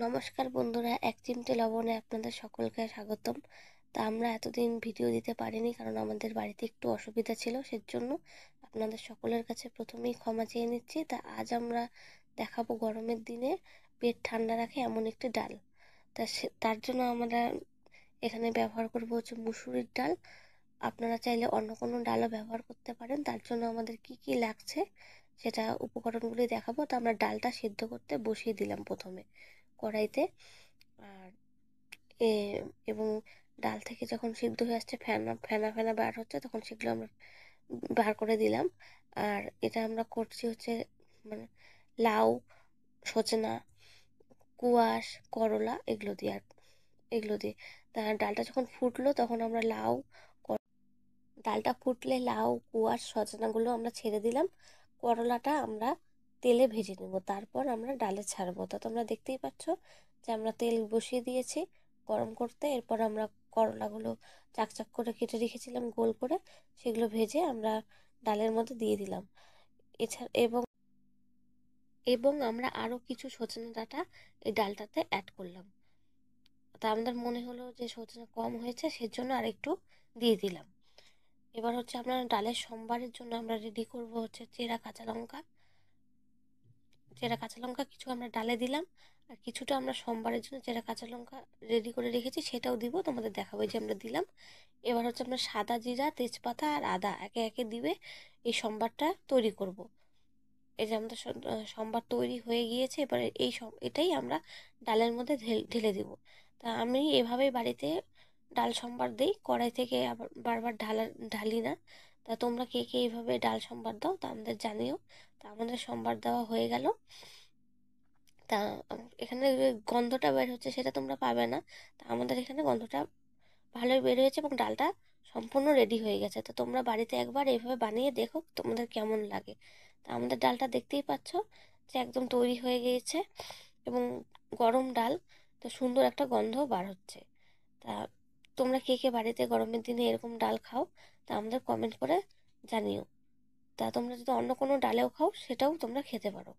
নমস্কার বন্ধুরা, এক চিমটে লবণে আপনাদের সকলকে স্বাগতম। তা আমরা এতদিন ভিডিও দিতে পারিনি, কারণ আমাদের বাড়িতে একটু অসুবিধা ছিল, সেজন্য আপনাদের সকলের কাছে প্রথমেই ক্ষমা চেয়ে নিচ্ছি। তা আজ আমরা দেখাবো গরমের দিনে পেট ঠান্ডা রাখে এমন একটি ডাল। তার জন্য আমরা এখানে ব্যবহার করব হচ্ছে মুসুরির ডাল। আপনারা চাইলে অন্য কোনো ডালও ব্যবহার করতে পারেন। তার জন্য আমাদের কি কি লাগছে সেটা উপকরণগুলি দেখাবো। তো আমরা ডালটা সিদ্ধ করতে বসিয়ে দিলাম প্রথমে কড়াইতে। আর এবং ডাল থেকে যখন সিদ্ধ হয়ে আসছে, ফেনা ফেনা ফেনা বার হচ্ছে, তখন সেগুলো আমরা বার করে দিলাম। আর এটা আমরা করছি হচ্ছে মানে লাউ, সজনা, কুয়াশ, করলা এগুলো দিয়ে। তা ডালটা যখন ফুটলো তখন আমরা ডালটা ফুটলে লাউ, কুয়াশ, সজনাগুলো আমরা ছেড়ে দিলাম। করলাটা আমরা তেলে ভেজে নেব, তারপর আমরা ডালে ছাড়বো। তো তোমরা দেখতেই পাচ্ছ যে আমরা তেল বসিয়ে দিয়েছি গরম করতে। এরপর আমরা করলাগুলো চাকচাক করে কেটে রেখেছিলাম গোল করে, সেগুলো ভেজে আমরা ডালের মধ্যে দিয়ে দিলাম। এছাড়া এবং আমরা আরও কিছু সজনে ডাঁটা এই ডালটাতে অ্যাড করলাম। তা আমাদের মনে হলো যে সজনে কম হয়েছে, সেজন্য আর একটু দিয়ে দিলাম। এবার হচ্ছে আপনার ডালের সম্বারের জন্য আমরা রেডি করব হচ্ছে চেরা কাঁচা লঙ্কা কিছু আমরা ডালে দিলাম। আর কিছুটা আমরা সম্বারের জন্য চেরা কাঁচা লঙ্কা রেডি করে রেখেছি, সেটাও দিব, তোমাদের দেখাবো যে আমরা দিলাম। এবার হচ্ছে আমরা সাদা জিরা, তেজপাতা আর আদা একে একে দিবে এই সম্বারটা তৈরি করব। এই যে আমাদের সম্বার তৈরি হয়ে গিয়েছে। এবারে এটাই আমরা ডালের মধ্যে ঢেলে দিব। তা আমি এভাবেই বাড়িতে ডাল সম্বার দিই, কড়াই থেকে আবার বারবার ঢালি না। তা তোমরা কে কে এইভাবে ডাল সম্বার দাও তা আমাদের জানিও। তা আমাদের সম্বার দেওয়া হয়ে গেল। তা এখানে যে গন্ধটা বের হচ্ছে সেটা তোমরা পাবে না। তা আমাদের এখানে গন্ধটা ভালোই বের হয়েছে এবং ডালটা সম্পূর্ণ রেডি হয়ে গেছে। তো তোমরা বাড়িতে একবার এইভাবে বানিয়ে দেখো তোমাদের কেমন লাগে। তা আমাদের ডালটা দেখতেই পাচ্ছ যে একদম তৈরি হয়ে গিয়েছে এবং গরম ডাল, তো সুন্দর একটা গন্ধ বার হচ্ছে। তা তোমরা কে কে বাড়িতে গরমের দিনে এরকম ডাল খাও তা আমাদের কমেন্ট করে জানিও। তা তোমরা যদি অন্য কোনো ডালেও খাও সেটাও তোমরা খেতে পারো।